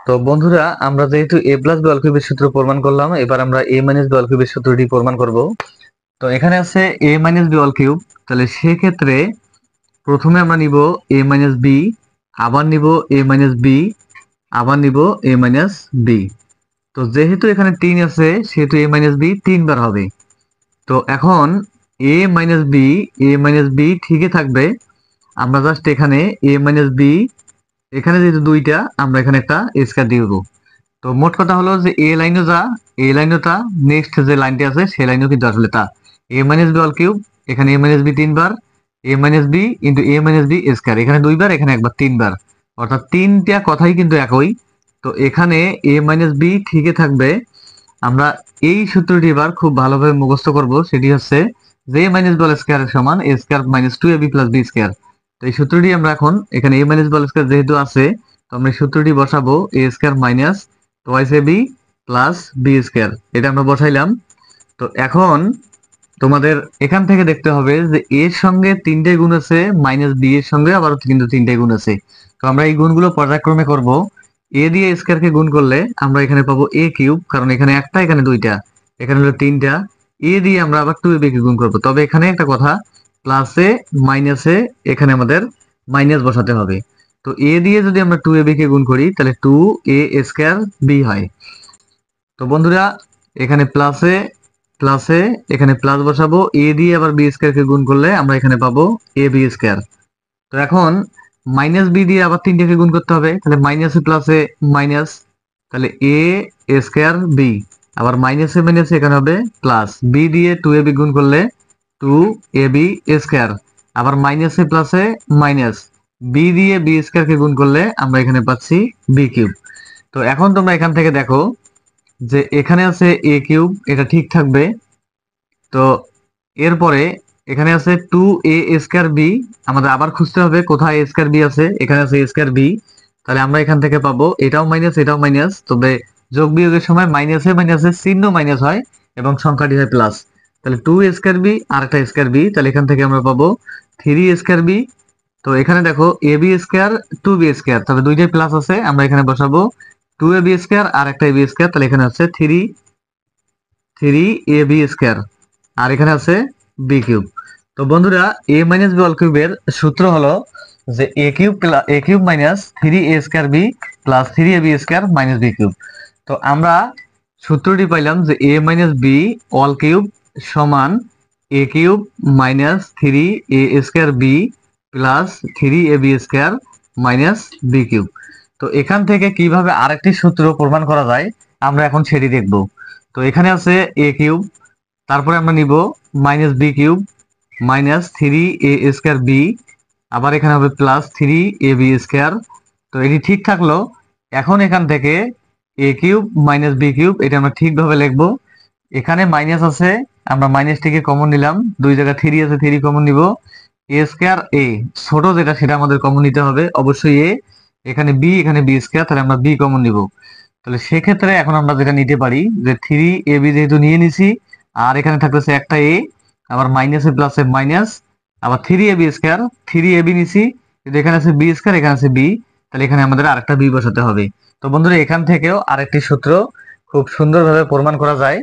তো বন্ধুরা, আমরা যেহেতু এ প্লাস বি অল কিউবের সূত্র প্রমাণ করলাম, এবার আমরা এ মাইনাস বি অল কিউবের সূত্রটি প্রমাণ করব। তো এখানে আছে এ মাইনাস বি অল কিউব, তাহলে সেক্ষেত্রে প্রথমে আমরা নিব এ মাইনাস বি, আবার নিব এ মাইনাস বি, আবার নিব এ মাইনাস বি। তো যেহেতু এখানে 3 আছে, সেহেতু এ মাইনাস বি 3 বার হবে। তো এখন এ মাইনাস বি, এ মাইনাস বি ঠিকই থাকবে। আমরা জাস্ট এখানে এ মাইনাস বি, এখানে যেহেতু দুইটা, আমরা এখানে একটা স্কয়ার দিয়ে দেবো। তো মোট কথা হলো যে এ লাইনও যা, এ লাইনও তা, নেক্সট যে লাইনটি আছে সেই লাইনও কিন্তু আসলে তা। এ মাইনাস বি অল কিউব, এখানে এ মাইনাস বি 3 বার, এ মাইনাস বি ইন্টু এ মাইনাস বি স্কয়ার, এখানে 2 বার, এখানে একবার 3 বার, অর্থাৎ তিনটা কথাই কিন্তু একই। তো এখানে এ মাইনাস বি ঠিকই থাকবে। আমরা এই সূত্রটি এবার খুব ভালোভাবে মুখস্থ করব, সেটি হচ্ছে যে এ মাইনাস বল স্কয়ার সমান a square minus 2ab plus b square. তো এই সূত্রটি আমরা এখন এখানে এ মাইনাস বল স্কয়ার যেহেতু আছে, তো আমরা এই সূত্রটি বসাবো a square minus twice ab plus b square, এটা আমরা বসাইলাম। তো এখন তোমাদের এখান থেকে দেখতে হবে যে এর সঙ্গে 3টে গুণ আছে, মাইনাস বি এর সঙ্গে আবার কিন্তু 3টে গুণ আছে। তো আমরা এই গুণগুলো পর্যায়ক্রমে করব। এ দিয়ে স্কয়ার কে গুণ করলে আমরা এখানে পাবো এ কিউব, কারণ এখানে একটা, এখানে দুইটা, এখানে হলো 3টা। এ দিয়ে আমরা আবার 2ab কে গুণ করব, তবে এখানে একটা কথা, প্লাসে মাইনাসে এখানে আমাদের মাইনাস বসাতে হবে। তো এ দিয়ে যদি আমরা 2ab কে গুণ করি, তাহলে 2a স্কয়ার বি হয়। তো বন্ধুরা, এখানে প্লাসে প্লাসে এখানে প্লাস বসাবো, এ দিয়ে আবার বি স্কয়ার কে গুণ করলে আমরা এখানে পাবো এ বি স্কয়ার। তো এখন মাইনাস বি দিয়ে আবার 3টেকে গুণ করতে হবে, তাহলে মাইনাসে প্লাসে মাইনাস, তাহলে এ স্কয়ার বি, আবার মাইনাসে মাইনাসে এখানে হবে প্লাস, বি দিয়ে 2ab গুণ করলে 2ab স্কয়ার, আবার মাইনাসে প্লাসে মাইনাস, বি দিয়ে বি স্কয়ার কে গুণ করলে আমরা এখানে পাচ্ছি বি কিউব। তো এখন তোমরা এখান থেকে দেখো যে এখানে আছে এ কিউব, এটা ঠিক থাকবে। তো এরপরে এখানে আছে 2a স্কয়ার বি, আমাদের আবার খুঁজতে হবে কোথায় এ স্কয়ার বি আছে, এখানে আছে এ স্কয়ার বি। তাহলে আমরা এখান থেকে পাবো এটাও মাইনাস, এটাও মাইনাস, তবে যোগ বিয়োগের সময় মাইনাসে মাইনাসে চিহ্ন মাইনাস হয় এবং সংখ্যাটি হয় প্লাস। তাহলে 2 স্কয়ার বি আর একটা স্কয়ার বি, তাহলে এখান থেকে আমরা পাবো 3 স্কয়ার বি। তো এখানে দেখো A B square 2b square, তবে দুইটাই প্লাস আছে, আমরা এখানে বসাবো 2ab স্কয়ার আর একটা ab স্কয়ার, তাহলে এখানে হচ্ছে 3ab স্কয়ার, আর এখানে আছে বি কিউব। তো বন্ধুরা, এ মাইনাস বি অল কিউবের সূত্র হলো যে a cube minus 3a square b plus 3ab square minus b cube. তো আমরা সূত্রটি পাইলাম যে a minus b all cube সমান a cube minus 3a square b plus 3ab square minus b cube. তো এখান থেকে কিভাবে আরেকটি সূত্র প্রমাণ করা যায় আমরা এখন সেটি দেখব। তো এখানে আছে এ কিউব, তারপরে আমরা নিব minus b cube minus 3a square b, আবার এখানে হবে প্লাস 3ab স্কয়ার। তো এটি ঠিক থাকলো। এখন এখান থেকে এ কিউব মাইনাস বি কিউব এটা আমরা ঠিকভাবে লিখবো। এখানে মাইনাস আছে, আমরা মাইনাসটিকে কমন নিলাম, দুই জায়গায় 3 আছে, 3 কমন নিব। এ স্কয়ার এ ছোট যেটা সেটা আমাদের কমন নিতে হবে অবশ্যই এ, এখানে বি স্কয়ার, তাহলে আমরা বি কমন নিব। তাহলে সেক্ষেত্রে এখন আমরা যেটা নিতে পারি যে 3ab যেহেতু নিয়ে নিছি, আর এখানে থাকতেছে একটা এ, আবার মাইনাসে প্লাসে মাইনাস, আবার 3ab স্কয়ার, 3ab নিছি, কিন্তু এখানে আছে বি স্কয়ার, এখানে আছে বি, তাহলে এখানে আমাদের আরেকটা বি বসাতে হবে। তো বন্ধুরা, এখান থেকেও আরেকটি সূত্র খুব সুন্দরভাবে প্রমাণ করা যায়।